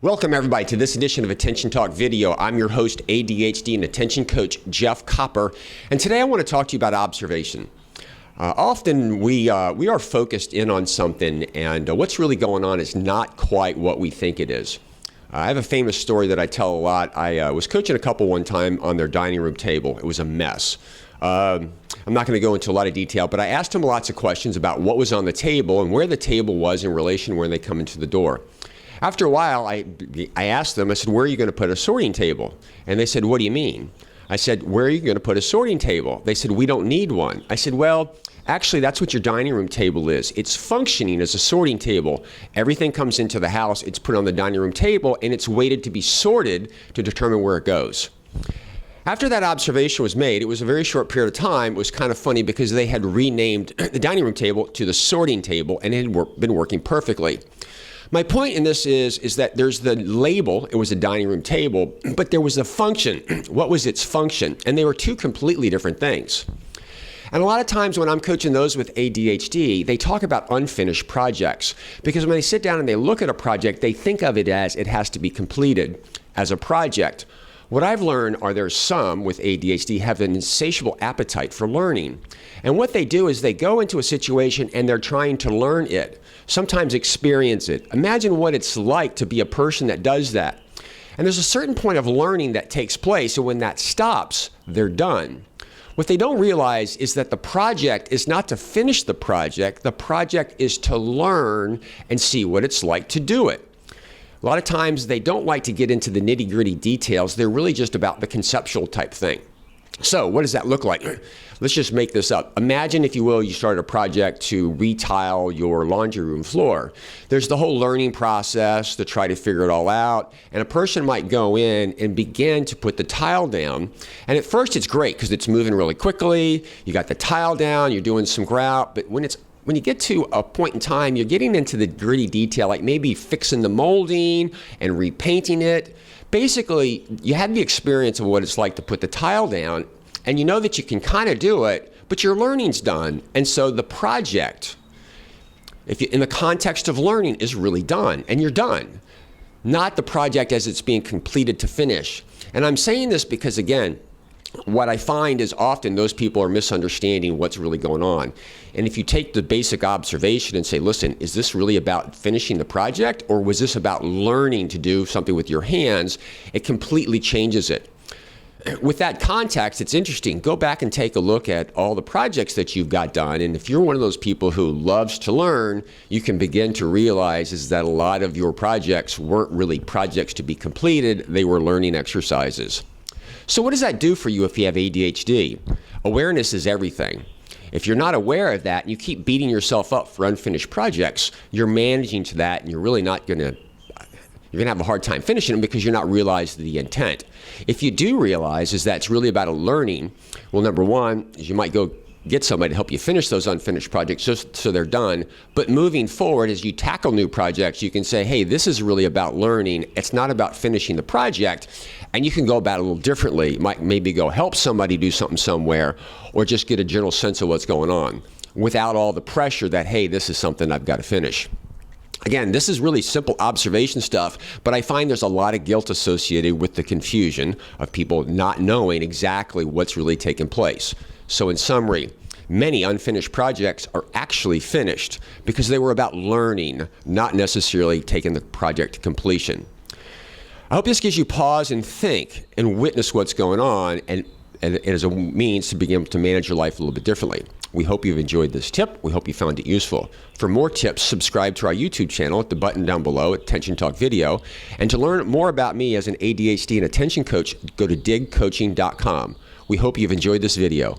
Welcome everybody to this edition of Attention Talk Video. I'm your host, ADHD and Attention Coach Jeff Copper, and today I want to talk to you about observation. Often we are focused in on something, and what's really going on is not quite what we think it is. I have a famous story that I tell a lot. I was coaching a couple one time on their dining room table. It was a mess. I'm not going to go into a lot of detail, but I asked them lots of questions about what was on the table and where the table was in relation when they come into the door. After a while, I asked them, I said, where are you going to put a sorting table? And they said, what do you mean? I said, where are you going to put a sorting table? They said, we don't need one. I said, well, actually, that's what your dining room table is. It's functioning as a sorting table. Everything comes into the house, it's put on the dining room table, and it's waited to be sorted to determine where it goes. After that observation was made, it was a very short period of time. It was kind of funny because they had renamed the dining room table to the sorting table, and it had been working perfectly. My point in this is that there's the label, it was a dining room table, but there was a function. What was its function? And they were two completely different things. And a lot of times when I'm coaching those with ADHD, they talk about unfinished projects. Because when they sit down and they look at a project, they think of it as it has to be completed as a project. What I've learned are there's some with ADHD have an insatiable appetite for learning. And what they do is they go into a situation and they're trying to learn it, sometimes experience it. Imagine what it's like to be a person that does that. And there's a certain point of learning that takes place, and when that stops, they're done. What they don't realize is that the project is not to finish the project is to learn and see what it's like to do it. A lot of times they don't like to get into the nitty-gritty details. They're really just about the conceptual type thing. So what does that look like? Let's just make this up. Imagine, if you will, you start a project to retile your laundry room floor. There's the whole learning process to try to figure it all out. And a person might go in and begin to put the tile down. And at first it's great because it's moving really quickly. You got the tile down, you're doing some grout, but when you get to a point in time, you're getting into the gritty detail, like maybe fixing the molding and repainting it. Basically, you had the experience of what it's like to put the tile down, and you know that you can kind of do it, but your learning's done. And so the project, in the context of learning, is really done, and you're done. Not the project as it's being completed to finish. And I'm saying this because, again, what I find is often those people are misunderstanding what's really going on. And if you take the basic observation and say, listen, is this really about finishing the project, or was this about learning to do something with your hands? It completely changes it. With that context, it's interesting. Go back and take a look at all the projects that you've got done. And if you're one of those people who loves to learn, you can begin to realize is that a lot of your projects weren't really projects to be completed. They were learning exercises. So what does that do for you if you have ADHD? Awareness is everything. If you're not aware of that and you keep beating yourself up for unfinished projects, you're managing to that, and you're really not going to, you're going to have a hard time finishing them because you're not realizing the intent. If you do realize is that it's really about a learning, well, number one is you might go get somebody to help you finish those unfinished projects just so they're done. But moving forward, as you tackle new projects, you can say, hey, this is really about learning. It's not about finishing the project. And you can go about it a little differently. You might maybe go help somebody do something somewhere, or just get a general sense of what's going on without all the pressure that, hey, this is something I've got to finish. Again, this is really simple observation stuff, but I find there's a lot of guilt associated with the confusion of people not knowing exactly what's really taking place. So in summary, many unfinished projects are actually finished because they were about learning, not necessarily taking the project to completion. I hope this gives you pause and think and witness what's going on, and as a means to begin to manage your life a little bit differently. We hope you've enjoyed this tip. We hope you found it useful. For more tips, subscribe to our YouTube channel at the button down below at Attention Talk Video. And to learn more about me as an ADHD and attention coach, go to digcoaching.com. We hope you've enjoyed this video.